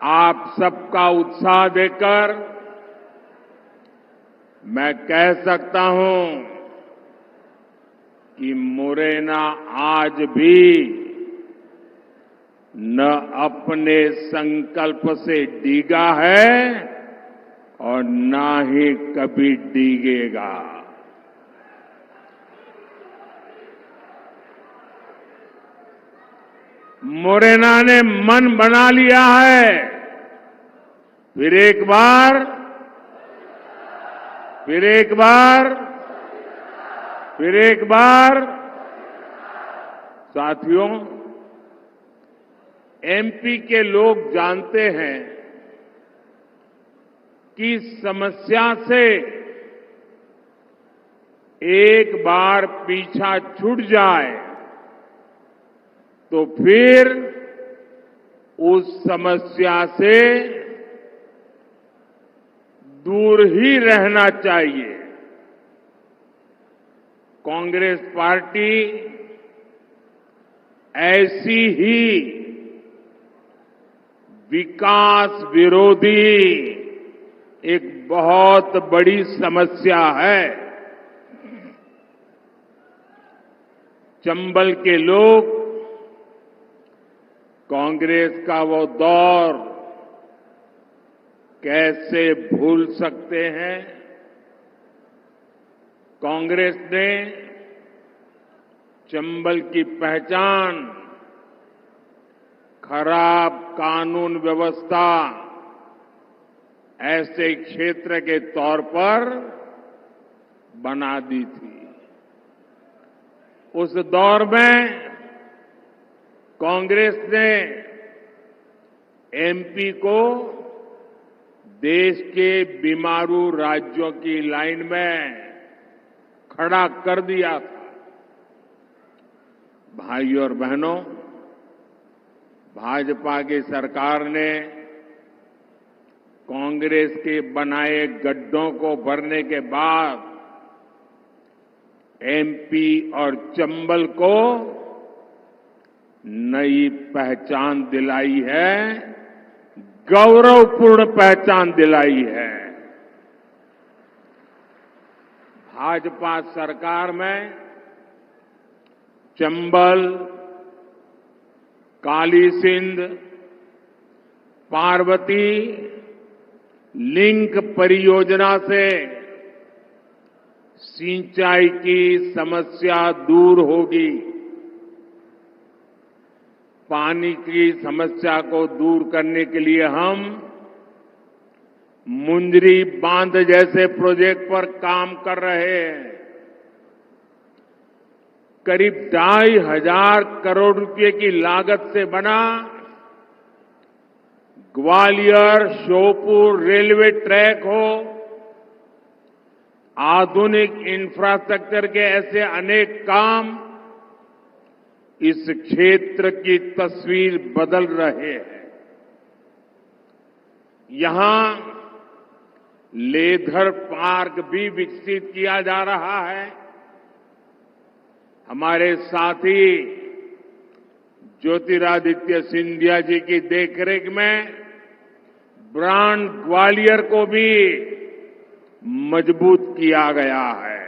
आप सबका उत्साह देखकर मैं कह सकता हूं कि मुरैना आज भी न अपने संकल्प से डिगा है और ना ही कभी डिगेगा। मुरैना ने मन बना लिया है। फिर एक बार साथियों, एमपी के लोग जानते हैं कि समस्या से एक बार पीछा छूट जाए तो फिर उस समस्या से दूर ही रहना चाहिए। कांग्रेस पार्टी ऐसी ही विकास विरोधी एक बहुत बड़ी समस्या है। चंबल के लोग कांग्रेस का वो दौर कैसे भूल सकते हैं। कांग्रेस ने चंबल की पहचान खराब कानून व्यवस्था ऐसे क्षेत्र के तौर पर बना दी थी। उस दौर में कांग्रेस ने एमपी को देश के बीमारू राज्यों की लाइन में खड़ा कर दिया था। भाइयों और बहनों, भाजपा की सरकार ने कांग्रेस के बनाए गड्ढों को भरने के बाद एमपी और चंबल को नई पहचान दिलाई है, गौरवपूर्ण पहचान दिलाई है। भाजपा सरकार में चंबल, काली सिंध, पार्वती लिंक परियोजना से सिंचाई की समस्या दूर होगी। पानी की समस्या को दूर करने के लिए हम मुंदरी बांध जैसे प्रोजेक्ट पर काम कर रहे हैं। करीब 2,500 करोड़ रुपए की लागत से बना ग्वालियर श्योपुर रेलवे ट्रैक हो, आधुनिक इंफ्रास्ट्रक्चर के ऐसे अनेक काम इस क्षेत्र की तस्वीर बदल रहे हैं। यहां लेदर पार्क भी विकसित किया जा रहा है। हमारे साथी ज्योतिरादित्य सिंधिया जी की देखरेख में ब्रांड ग्वालियर को भी मजबूत किया गया है।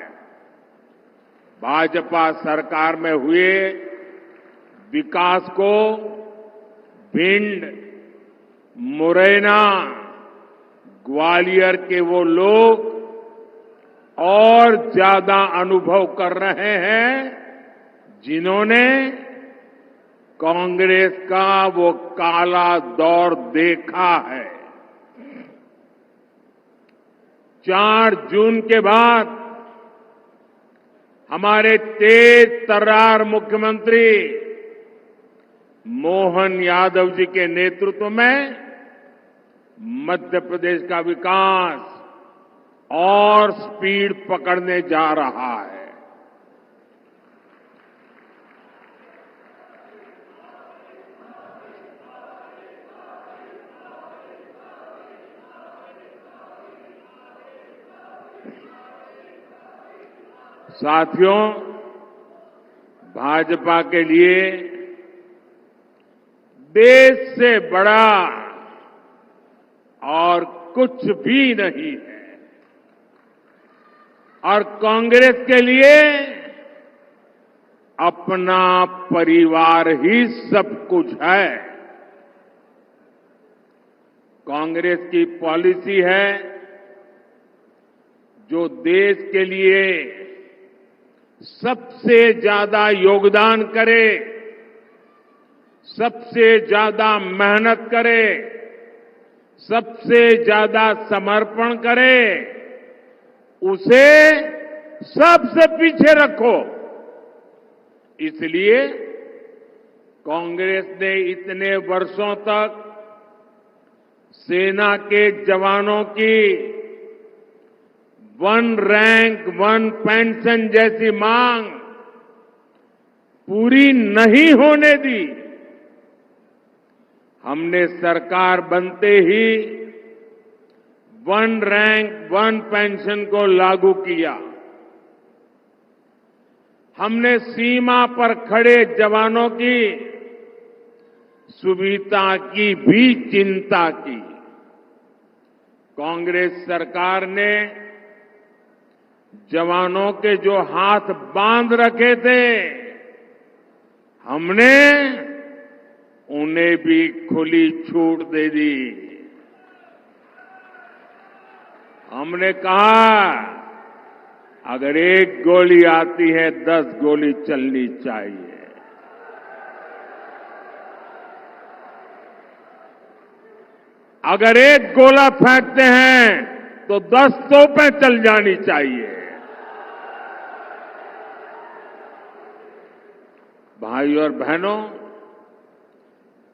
भाजपा सरकार में हुए विकास को भिंड, मुरैना, ग्वालियर के वो लोग और ज्यादा अनुभव कर रहे हैं जिन्होंने कांग्रेस का वो काला दौर देखा है। 4 जून के बाद हमारे तेज तर्रार मुख्यमंत्री मोहन यादव जी के नेतृत्व में मध्य प्रदेश का विकास और स्पीड पकड़ने जा रहा है। साथियों, भाजपा के लिए देश से बड़ा और कुछ भी नहीं है। और कांग्रेस के लिए अपना परिवार ही सब कुछ है। कांग्रेस की पॉलिसी है जो देश के लिए सबसे ज्यादा योगदान करे, सबसे ज्यादा मेहनत करे, सबसे ज्यादा समर्पण करे, उसे सबसे पीछे रखो। इसलिए कांग्रेस ने इतने वर्षों तक सेना के जवानों की वन रैंक वन पेंशन जैसी मांग पूरी नहीं होने दी। हमने सरकार बनते ही वन रैंक वन पेंशन को लागू किया। हमने सीमा पर खड़े जवानों की सुविधा की भी चिंता की। कांग्रेस सरकार ने जवानों के जो हाथ बांध रखे थे, हमने उन्हें भी खुली छूट दे दी। हमने कहा अगर एक गोली आती है 10 गोली चलनी चाहिए। अगर एक गोला फेंकते हैं तो 10 तोपें चल जानी चाहिए। भाई और बहनों,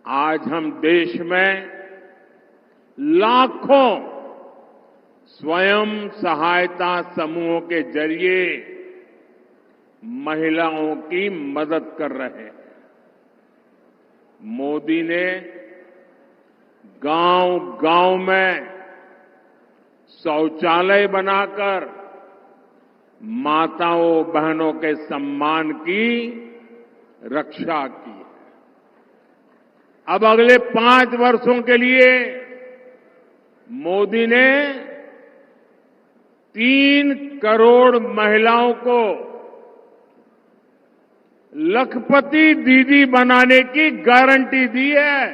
आज हम देश में लाखों स्वयं सहायता समूहों के जरिए महिलाओं की मदद कर रहे हैं। मोदी ने गांव-गांव में शौचालय बनाकर माताओं बहनों के सम्मान की रक्षा की। अब अगले 5 वर्षों के लिए मोदी ने 3 करोड़ महिलाओं को लखपति दीदी बनाने की गारंटी दी है।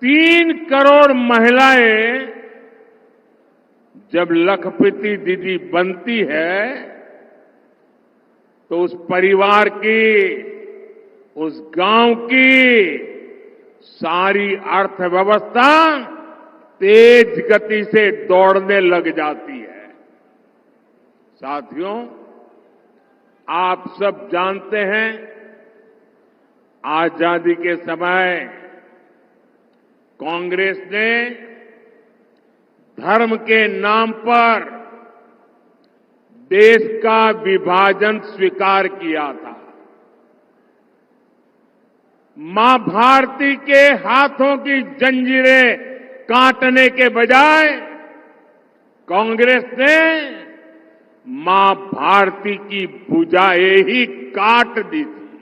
3 करोड़ महिलाएं जब लखपति दीदी बनती है तो उस परिवार की, उस गांव की सारी अर्थव्यवस्था तेज गति से दौड़ने लग जाती है। साथियों, आप सब जानते हैं आजादी के समय कांग्रेस ने धर्म के नाम पर देश का विभाजन स्वीकार किया था। मां भारती के हाथों की जंजीरें काटने के बजाय कांग्रेस ने मां भारती की भुजाएं ही काट दी थी,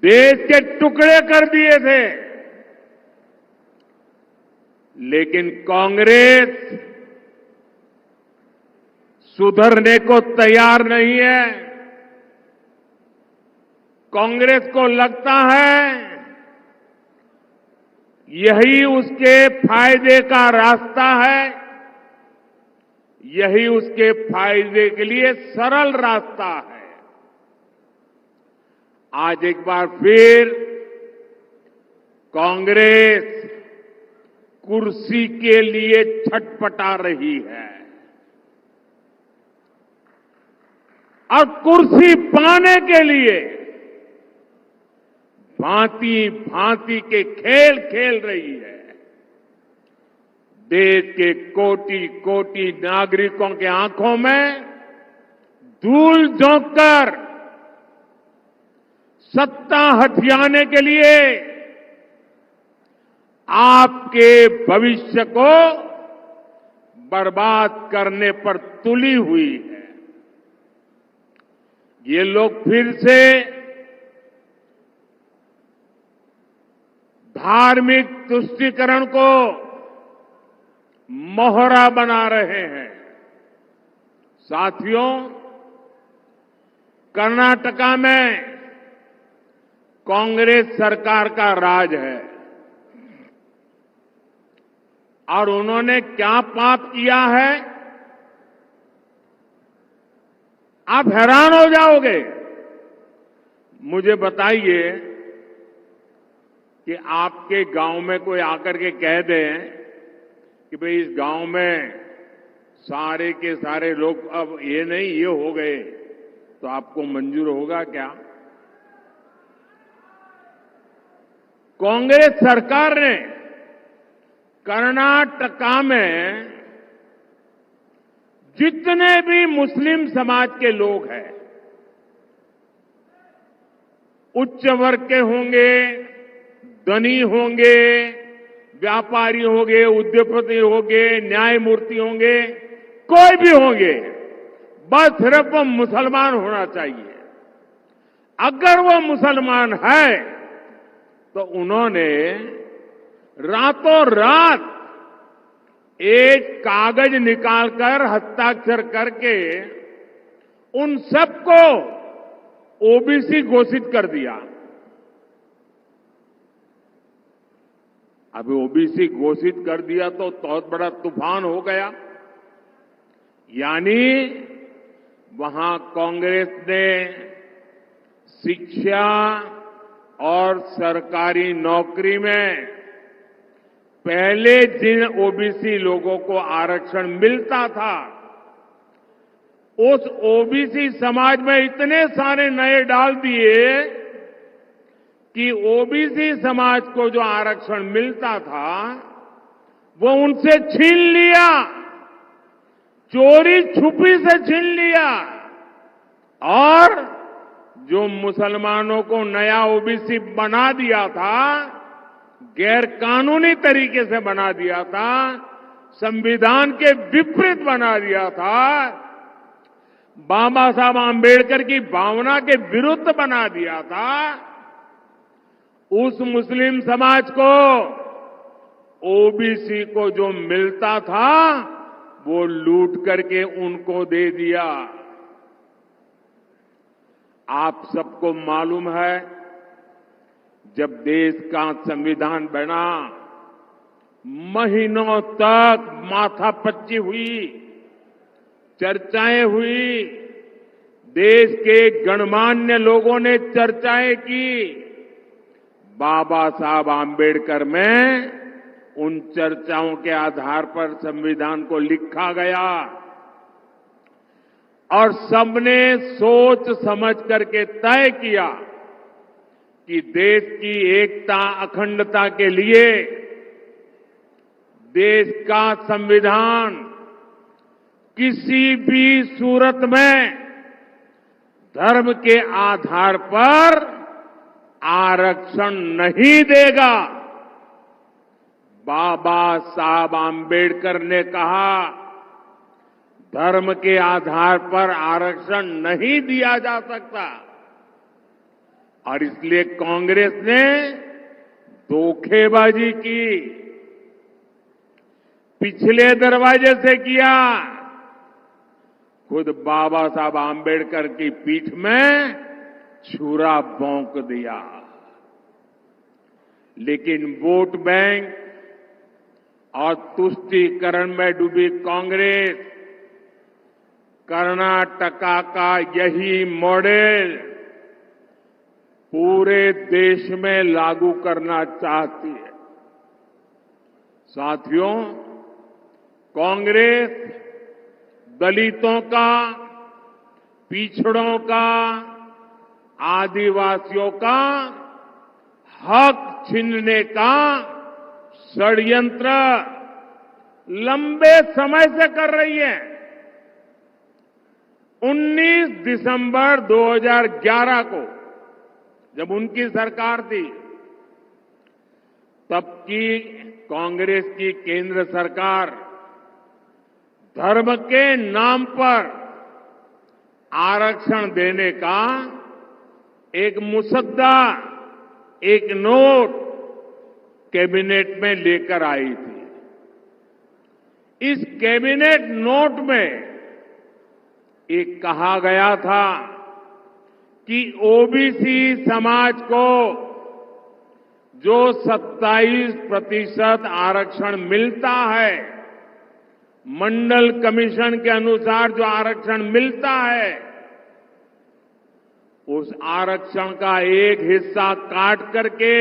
देश के टुकड़े कर दिए थे। लेकिन कांग्रेस सुधरने को तैयार नहीं है। कांग्रेस को लगता है यही उसके फायदे का रास्ता है, यही उसके फायदे के लिए सरल रास्ता है। आज एक बार फिर कांग्रेस कुर्सी के लिए छटपटा रही है और कुर्सी पाने के लिए भांति भांति के खेल खेल रही है। देश के कोटि कोटि नागरिकों के आंखों में धूल झोंककर सत्ता हथियाने के लिए आपके भविष्य को बर्बाद करने पर तुली हुई है। ये लोग फिर से धार्मिक तुष्टीकरण को मोहरा बना रहे हैं। साथियों, कर्नाटका में कांग्रेस सरकार का राज है और उन्होंने क्या पाप किया है, आप हैरान हो जाओगे। मुझे बताइए कि आपके गांव में कोई आकर के कह दे कि भाई इस गांव में सारे के सारे लोग अब ये नहीं ये हो गए, तो आपको मंजूर होगा क्या? कांग्रेस सरकार ने कर्नाटका में जितने भी मुस्लिम समाज के लोग हैं, उच्च वर्ग के होंगे, धनी होंगे, व्यापारी होंगे, उद्योगपति होंगे, न्यायमूर्ति होंगे, कोई भी होंगे, बस सिर्फ वो मुसलमान होना चाहिए। अगर वो मुसलमान है तो उन्होंने रातों रात एक कागज निकालकर हस्ताक्षर करके उन सबको ओबीसी घोषित कर दिया। अभी ओबीसी घोषित कर दिया तो बहुत बड़ा तूफान हो गया। यानी वहां कांग्रेस ने शिक्षा और सरकारी नौकरी में पहले जिन ओबीसी लोगों को आरक्षण मिलता था, उस ओबीसी समाज में इतने सारे नए डाल दिए कि ओबीसी समाज को जो आरक्षण मिलता था वो उनसे छीन लिया, चोरी छुपी से छीन लिया। और जो मुसलमानों को नया ओबीसी बना दिया था, गैर कानूनी तरीके से बना दिया था, संविधान के विपरीत बना दिया था, बाबा साहब आंबेडकर की भावना के विरुद्ध बना दिया था, उस मुस्लिम समाज को ओबीसी को जो मिलता था वो लूट करके उनको दे दिया। आप सबको मालूम है, जब देश का संविधान बना, महीनों तक माथापच्ची हुई, चर्चाएं हुई, देश के गणमान्य लोगों ने चर्चाएं की। बाबा साहब आंबेडकर में उन चर्चाओं के आधार पर संविधान को लिखा गया और सबने सोच समझ करके तय किया कि देश की एकता अखंडता के लिए देश का संविधान किसी भी सूरत में धर्म के आधार पर आरक्षण नहीं देगा। बाबा साहब आंबेडकर ने कहा, धर्म के आधार पर आरक्षण नहीं दिया जा सकता। और इसलिए कांग्रेस ने धोखेबाजी की, पिछले दरवाजे से किया। खुद बाबा साहब आंबेडकर की पीठ में छुरा भोंक दिया। लेकिन वोट बैंक और तुष्टीकरण में डूबी कांग्रेस कर्नाटका का यही मॉडल पूरे देश में लागू करना चाहती है। साथियों, कांग्रेस दलितों का, पिछड़ों का, आदिवासियों का हक छीनने का षड्यंत्र लंबे समय से कर रही है। 19 दिसंबर 2011 को जब उनकी सरकार थी, तब की कांग्रेस की केंद्र सरकार धर्म के नाम पर आरक्षण देने का एक मुसद्दा, एक नोट कैबिनेट में लेकर आई थी। इस कैबिनेट नोट में एक कहा गया था कि ओबीसी समाज को जो 27% आरक्षण मिलता है, मंडल कमीशन के अनुसार जो आरक्षण मिलता है, उस आरक्षण का एक हिस्सा काट करके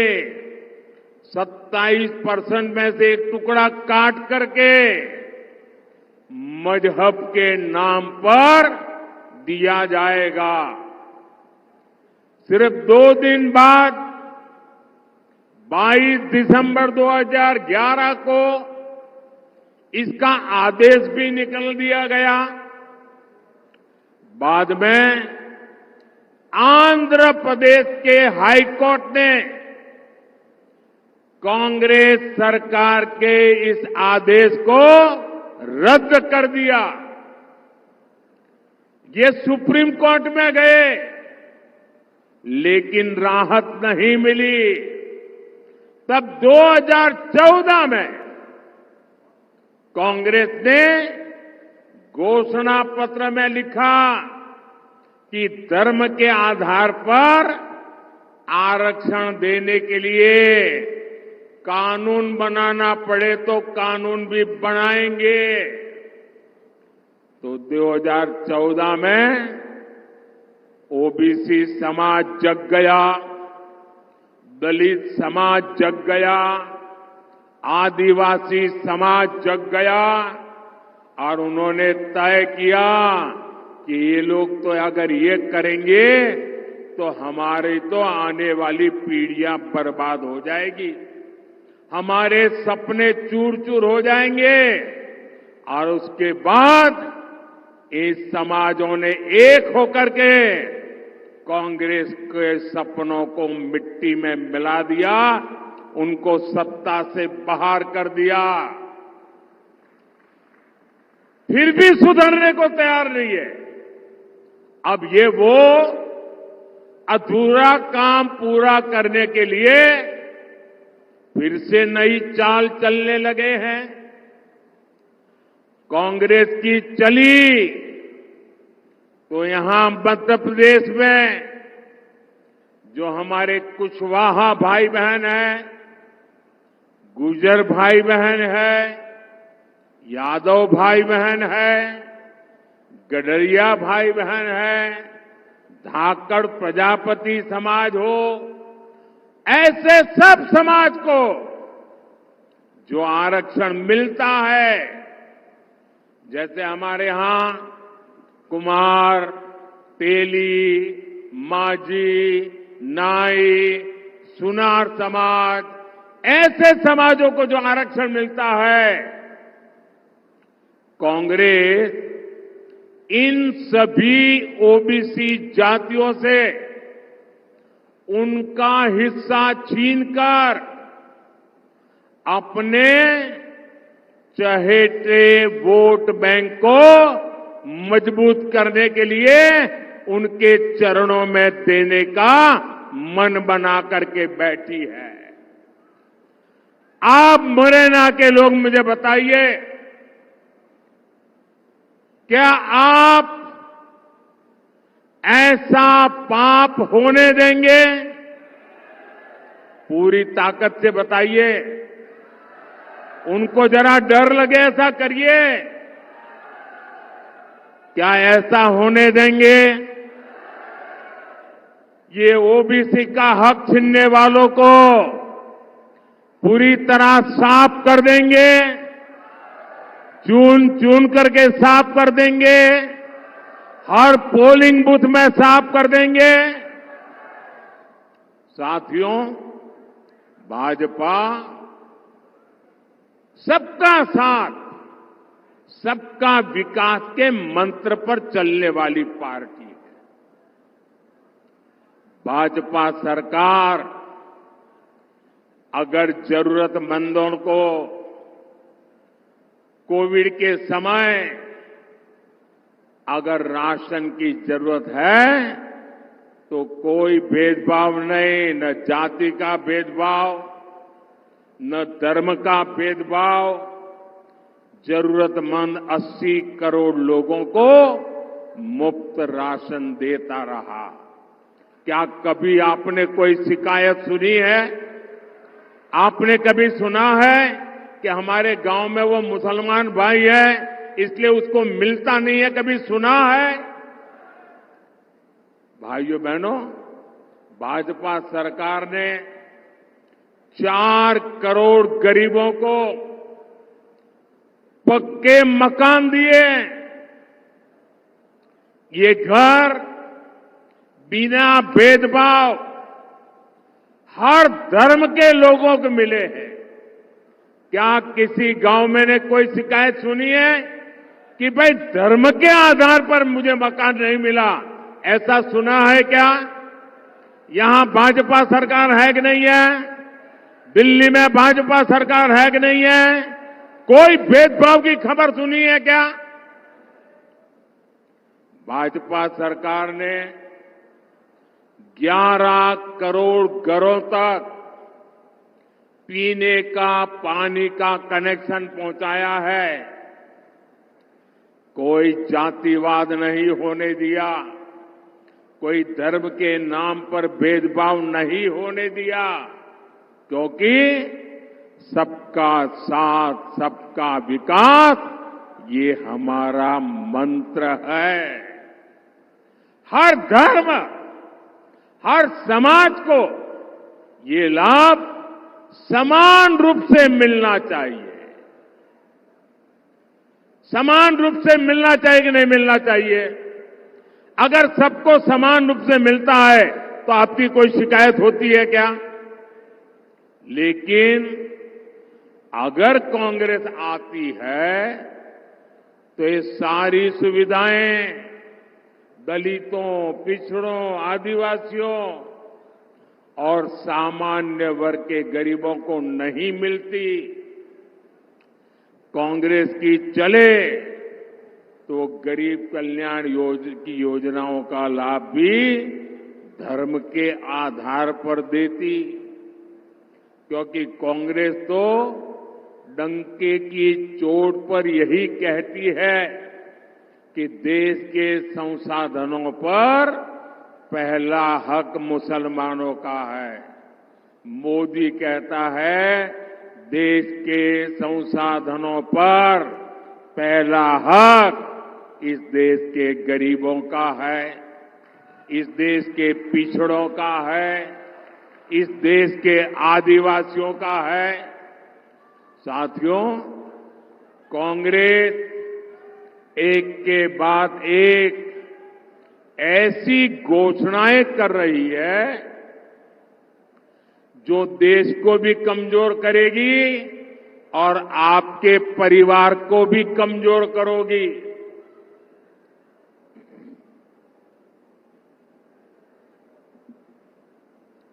27% में से एक टुकड़ा काट करके मजहब के नाम पर दिया जाएगा। सिर्फ 2 दिन बाद 22 दिसंबर 2011 को इसका आदेश भी निकल दिया गया। बाद में आंध्र प्रदेश के हाई कोर्ट ने कांग्रेस सरकार के इस आदेश को रद्द कर दिया। ये सुप्रीम कोर्ट में गए, लेकिन राहत नहीं मिली। तब 2014 में कांग्रेस ने घोषणा पत्र में लिखा कि धर्म के आधार पर आरक्षण देने के लिए कानून बनाना पड़े तो कानून भी बनाएंगे। तो 2014 में ओबीसी समाज जग गया, दलित समाज जग गया, आदिवासी समाज जग गया और उन्होंने तय किया कि ये लोग तो अगर ये करेंगे तो हमारी तो आने वाली पीढ़ियां बर्बाद हो जाएगी, हमारे सपने चूर चूर हो जाएंगे। और उसके बाद इस समाजों ने एक होकर के कांग्रेस के सपनों को मिट्टी में मिला दिया, उनको सत्ता से बाहर कर दिया। फिर भी सुधरने को तैयार नहीं है। अब ये वो अधूरा काम पूरा करने के लिए फिर से नई चाल चलने लगे हैं। कांग्रेस की चली तो यहां मध्य प्रदेश में जो हमारे कुशवाहा भाई बहन हैं, गुर्जर भाई बहन है, यादव भाई बहन है, गडरिया भाई बहन है, धाकड़ प्रजापति समाज हो, ऐसे सब समाज को जो आरक्षण मिलता है, जैसे हमारे यहां कुमार, तेली, माझी, नाई, सुनार समाज, ऐसे समाजों को जो आरक्षण मिलता है, कांग्रेस इन सभी ओबीसी जातियों से उनका हिस्सा छीनकर अपने चहेते वोट बैंक को मजबूत करने के लिए उनके चरणों में देने का मन बना करके बैठी है। आप मुरैना के लोग मुझे बताइए, क्या आप ऐसा पाप होने देंगे? पूरी ताकत से बताइए। उनको जरा डर लगे ऐसा करिए। क्या ऐसा होने देंगे? ये ओबीसी का हक छीनने वालों को पूरी तरह साफ कर देंगे, चुन चुन करके साफ कर देंगे, हर पोलिंग बूथ में साफ कर देंगे। साथियों, भाजपा सबका साथ, सबका विकास के मंत्र पर चलने वाली पार्टी है। भाजपा सरकार अगर जरूरतमंदों को कोविड के समय अगर राशन की जरूरत है तो कोई भेदभाव नहीं, न जाति का भेदभाव, न धर्म का भेदभाव जरूरतमंद 80 करोड़ लोगों को मुफ्त राशन देता रहा। क्या कभी आपने कोई शिकायत सुनी है? आपने कभी सुना है कि हमारे गांव में वो मुसलमान भाई है इसलिए उसको मिलता नहीं है? कभी सुना है? भाइयों बहनों, भाजपा सरकार ने 4 करोड़ गरीबों को पक्के मकान दिए। ये घर बिना भेदभाव हर धर्म के लोगों को मिले हैं। क्या किसी गांव में ने कोई शिकायत सुनी है कि भाई धर्म के आधार पर मुझे मकान नहीं मिला? ऐसा सुना है क्या? यहां भाजपा सरकार है कि नहीं है? दिल्ली में भाजपा सरकार है कि नहीं है? कोई भेदभाव की खबर सुनी है क्या? भाजपा सरकार ने 11 करोड़ घरों तक पीने का पानी का कनेक्शन पहुंचाया है। कोई जातिवाद नहीं होने दिया, कोई धर्म के नाम पर भेदभाव नहीं होने दिया, क्योंकि सबका साथ सबका विकास ये हमारा मंत्र है। हर धर्म, हर समाज को ये लाभ समान रूप से मिलना चाहिए। समान रूप से मिलना चाहिए कि नहीं मिलना चाहिए? अगर सबको समान रूप से मिलता है तो आपकी कोई शिकायत होती है क्या? लेकिन अगर कांग्रेस आती है तो ये सारी सुविधाएं दलितों, पिछड़ों, आदिवासियों और सामान्य वर्ग के गरीबों को नहीं मिलती। कांग्रेस की चले तो गरीब कल्याण की योजनाओं का लाभ भी धर्म के आधार पर देती, क्योंकि कांग्रेस तो डंके की चोट पर यही कहती है कि देश के संसाधनों पर पहला हक मुसलमानों का है। मोदी कहता है देश के संसाधनों पर पहला हक इस देश के गरीबों का है, इस देश के पिछड़ों का है, इस देश के आदिवासियों का है। साथियों, कांग्रेस एक के बाद एक ऐसी घोषणाएं कर रही है जो देश को भी कमजोर करेगी और आपके परिवार को भी कमजोर करोगी।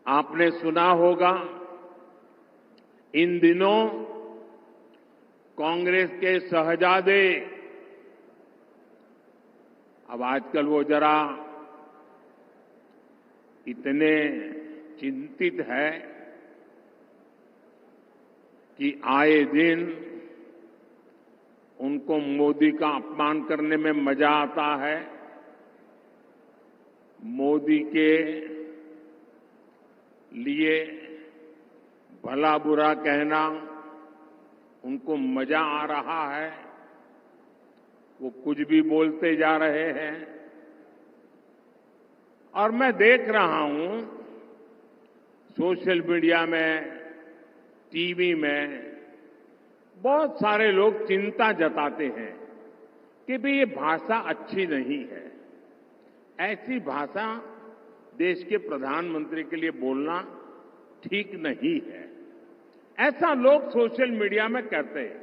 आपने सुना होगा इन दिनों कांग्रेस के शहजादे, अब आजकल वो जरा इतने चिंतित है कि आए दिन उनको मोदी का अपमान करने में मजा आता है। मोदी के लिए भला बुरा कहना उनको मजा आ रहा है। वो कुछ भी बोलते जा रहे हैं और मैं देख रहा हूं सोशल मीडिया में, टीवी में बहुत सारे लोग चिंता जताते हैं कि भाई ये भाषा अच्छी नहीं है। ऐसी भाषा देश के प्रधानमंत्री के लिए बोलना ठीक नहीं है, ऐसा लोग सोशल मीडिया में कहते हैं।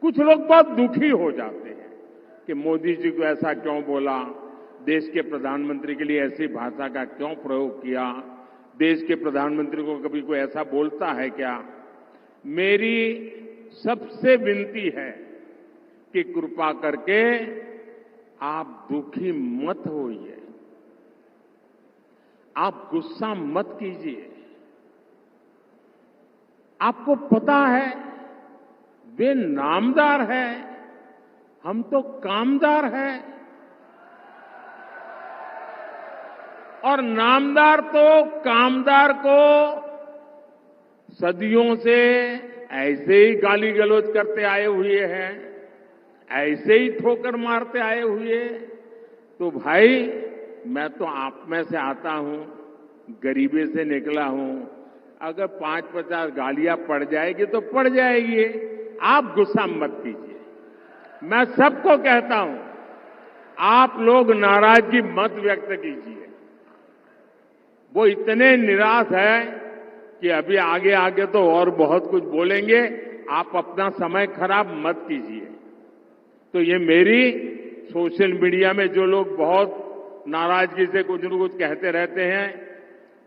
कुछ लोग बहुत दुखी हो जाते हैं कि मोदी जी को ऐसा क्यों बोला, देश के प्रधानमंत्री के लिए ऐसी भाषा का क्यों प्रयोग किया, देश के प्रधानमंत्री को कभी कोई ऐसा बोलता है क्या? मेरी सबसे विनती है कि कृपा करके आप दुखी मत होइए, आप गुस्सा मत कीजिए। आपको पता है वे नामदार है, हम तो कामदार हैं। और नामदार तो कामदार को सदियों से ऐसे ही गाली गलौज करते आए हुए हैं, ऐसे ही ठोकर मारते आए हुए। तो भाई मैं तो आप में से आता हूं, गरीबी से निकला हूं। अगर 5-50 गालियां पड़ जाएगी तो पड़ जाएगी, आप गुस्सा मत कीजिए। मैं सबको कहता हूं, आप लोग नाराजगी मत व्यक्त कीजिए। वो इतने निराश है कि अभी आगे आगे तो और बहुत कुछ बोलेंगे, आप अपना समय खराब मत कीजिए। तो ये मेरी सोशल मीडिया में जो लोग बहुत नाराजगी से कुछ न कुछ कहते रहते हैं,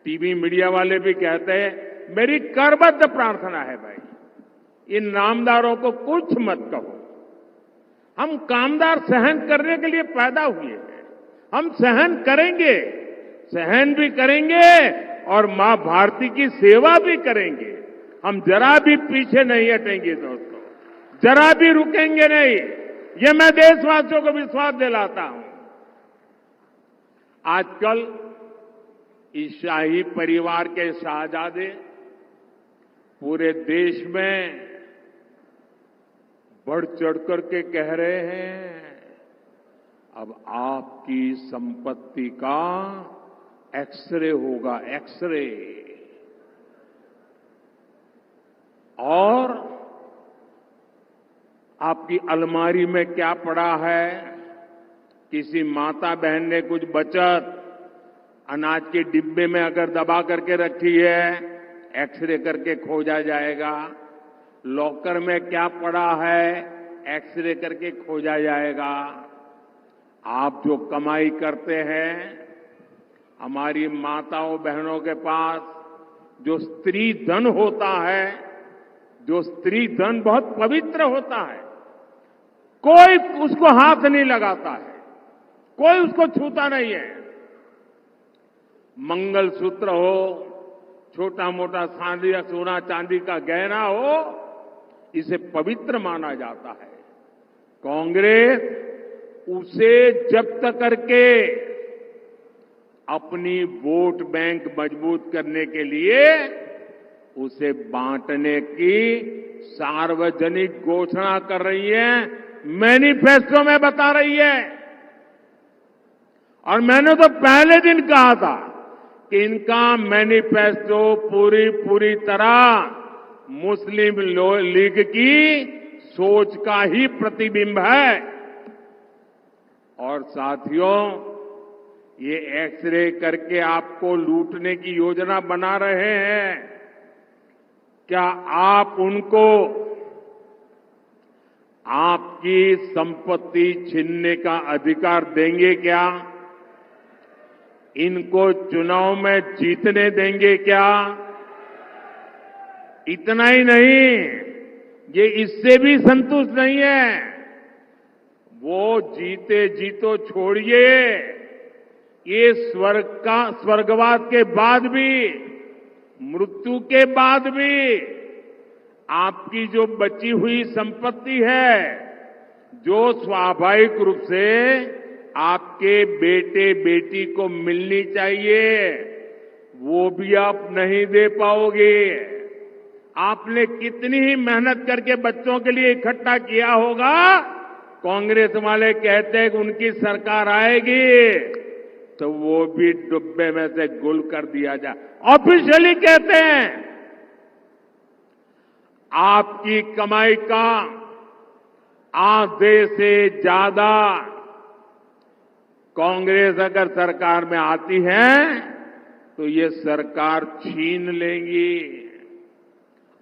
टीवी मीडिया वाले भी कहते हैं, मेरी करबद्ध प्रार्थना है भाई, इन नामदारों को कुछ मत कहो। हम कामदार सहन करने के लिए पैदा हुए हैं, हम सहन करेंगे, सहन भी करेंगे और मां भारती की सेवा भी करेंगे। हम जरा भी पीछे नहीं हटेंगे दोस्तों, जरा भी रुकेंगे नहीं। ये मैं देशवासियों को विश्वास दिलाता हूं। आजकल इस शाही परिवार के शहजादे पूरे देश में बढ़ चढ़कर के कह रहे हैं, अब आपकी संपत्ति का एक्सरे होगा, एक्सरे। और आपकी अलमारी में क्या पड़ा है, किसी माता बहन ने कुछ बचत अनाज के डिब्बे में अगर दबा करके रखी है, एक्सरे करके खोजा जाएगा। लॉकर में क्या पड़ा है, एक्सरे करके खोजा जाएगा। आप जो कमाई करते हैं, हमारी माताओं बहनों के पास जो स्त्री धन होता है, जो स्त्री धन बहुत पवित्र होता है, कोई उसको हाथ नहीं लगाता है, कोई उसको छूता नहीं है। मंगलसूत्र हो, छोटा मोटा सोना चांदी का गहना हो, इसे पवित्र माना जाता है। कांग्रेस उसे जब्त करके अपनी वोट बैंक मजबूत करने के लिए उसे बांटने की सार्वजनिक घोषणा कर रही है, मैनिफेस्टो में बता रही है। और मैंने तो पहले दिन कहा था कि इनका मैनिफेस्टो पूरी तरह मुस्लिम लीग की सोच का ही प्रतिबिंब है। और साथियों, ये एक्सरे करके आपको लूटने की योजना बना रहे हैं। क्या आप उनको आपकी संपत्ति छीनने का अधिकार देंगे क्या? इनको चुनाव में जीतने देंगे क्या? इतना ही नहीं, ये इससे भी संतुष्ट नहीं है। वो जीते जीतो छोड़िए, ये स्वर्गवास के बाद भी, मृत्यु के बाद भी आपकी जो बची हुई संपत्ति है, जो स्वाभाविक रूप से आपके बेटे बेटी को मिलनी चाहिए, वो भी आप नहीं दे पाओगे। आपने कितनी ही मेहनत करके बच्चों के लिए इकट्ठा किया होगा। कांग्रेस वाले कहते हैं कि उनकी सरकार आएगी तो वो भी डुब्बे में से गुल कर दिया जाए। ऑफिशियली कहते हैं आपकी कमाई का आधे से ज्यादा कांग्रेस अगर सरकार में आती है तो ये सरकार छीन लेगी।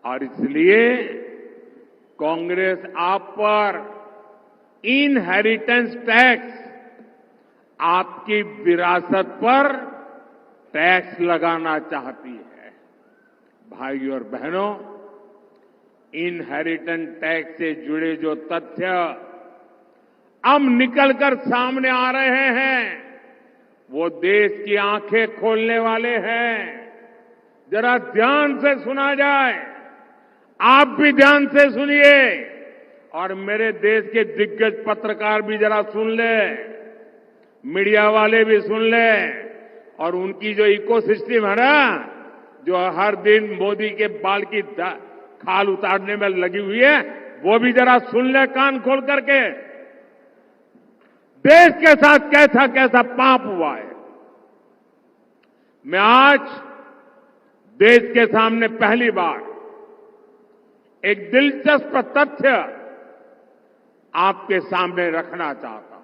और इसलिए कांग्रेस आप पर इनहेरिटेंस टैक्स, आपकी विरासत पर टैक्स लगाना चाहती है। भाइयों और बहनों, इनहेरिटेंस टैक्स से जुड़े जो तथ्य अब निकलकर सामने आ रहे हैं, वो देश की आंखें खोलने वाले हैं। जरा ध्यान से सुना जाए। आप भी ध्यान से सुनिए और मेरे देश के दिग्गज पत्रकार भी जरा सुन ले, मीडिया वाले भी सुन ले, और उनकी जो इकोसिस्टम है ना, जो हर दिन मोदी के बाल की खाल उतारने में लगी हुई है, वो भी जरा सुन ले कान खोल करके। देश के साथ कैसा कैसा पाप हुआ है। मैं आज देश के सामने पहली बार एक दिलचस्प तथ्य आपके सामने रखना चाहता हूं।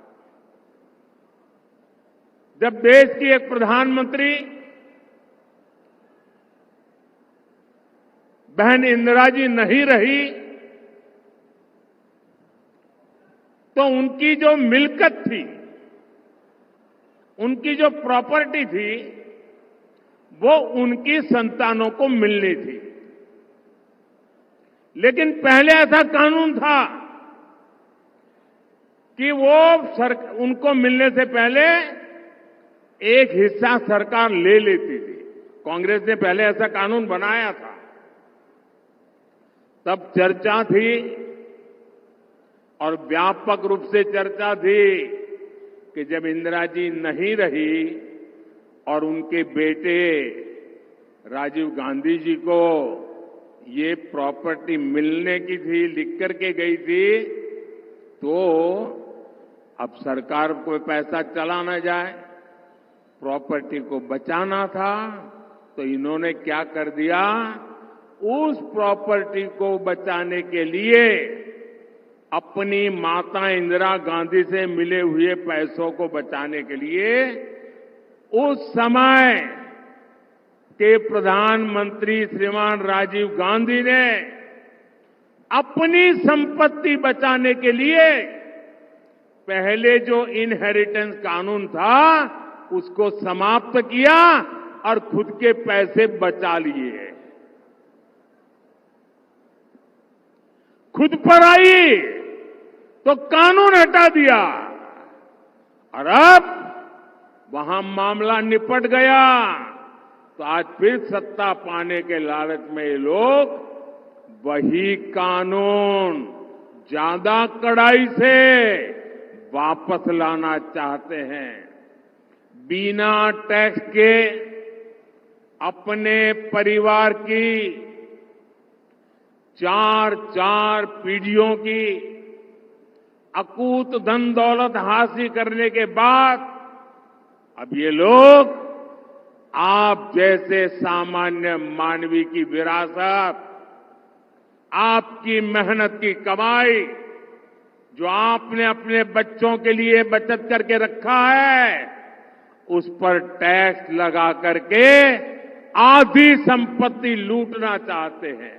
जब देश की एक प्रधानमंत्री बहन इंदिरा जी नहीं रही, तो उनकी जो मिल्कत थी, उनकी जो प्रॉपर्टी थी, वो उनकी संतानों को मिलनी थी। लेकिन पहले ऐसा कानून था कि उनको मिलने से पहले एक हिस्सा सरकार ले लेती थी। कांग्रेस ने पहले ऐसा कानून बनाया था। तब चर्चा थी और व्यापक रूप से चर्चा थी कि जब इंदिरा जी नहीं रही और उनके बेटे राजीव गांधी जी को ये प्रॉपर्टी मिलने की थी, लिख करके गई थी, तो अब सरकार को पैसा चला न जाए, प्रॉपर्टी को बचाना था, तो इन्होंने क्या कर दिया, उस प्रॉपर्टी को बचाने के लिए अपनी माता इंदिरा गांधी से मिले हुए पैसों को बचाने के लिए उस समय के प्रधानमंत्री श्रीमान राजीव गांधी ने अपनी संपत्ति बचाने के लिए पहले जो इनहेरिटेंस कानून था उसको समाप्त किया और खुद के पैसे बचा लिए। खुद पर आई तो कानून हटा दिया और अब वहां मामला निपट गया, तो आज फिर सत्ता पाने के लालच में ये लोग वही कानून ज्यादा कड़ाई से वापस लाना चाहते हैं। बिना टैक्स के अपने परिवार की 4 पीढ़ियों की अकूत धन दौलत हासिल करने के बाद अब ये लोग आप जैसे सामान्य मानवी की विरासत, आपकी मेहनत की कमाई, जो आपने अपने बच्चों के लिए बचत करके रखा है, उस पर टैक्स लगा करके आधी संपत्ति लूटना चाहते हैं।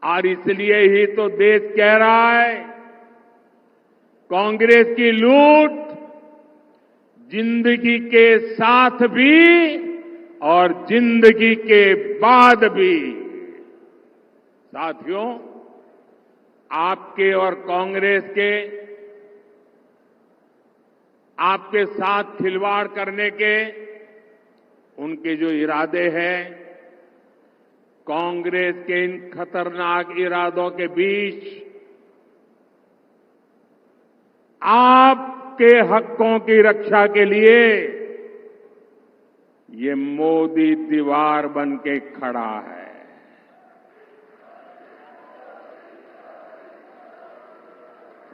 और इसलिए ही तो देश कह रहा है, कांग्रेस की लूट जिंदगी के साथ भी और जिंदगी के बाद भी। साथियों, आपके और कांग्रेस के आपके साथ खिलवाड़ करने के उनके जो इरादे हैं, कांग्रेस के इन खतरनाक इरादों के बीच आपके हकों की रक्षा के लिए ये मोदी दीवार बन के खड़ा है।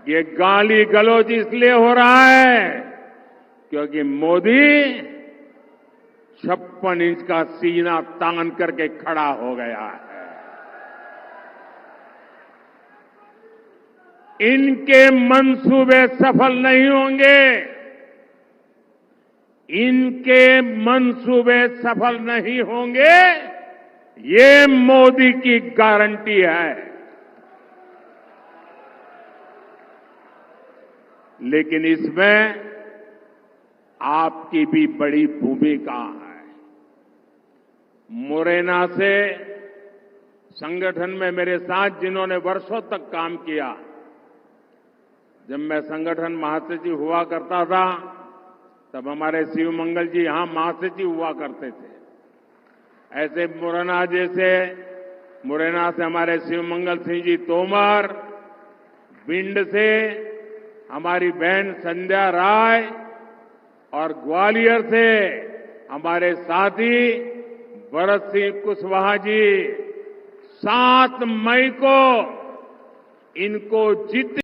ये गाली गलौज इसलिए हो रहा है क्योंकि मोदी 56 इंच का सीना तान करके खड़ा हो गया है। इनके मंसूबे सफल नहीं होंगे, इनके मंसूबे सफल नहीं होंगे, ये मोदी की गारंटी है। लेकिन इसमें आपकी भी बड़ी भूमिका है। मुरैना से संगठन में मेरे साथ जिन्होंने वर्षों तक काम किया, जब मैं संगठन महासचिव हुआ करता था तब हमारे शिव मंगल जी यहां महासचिव हुआ करते थे। ऐसे मुरैना जैसे मुरैना से हमारे शिवमंगल सिंह जी तोमर, भिंड से हमारी बहन संध्या राय और ग्वालियर से हमारे साथी भरत सिंह कुशवाहा जी 7 मई को इनको जितनी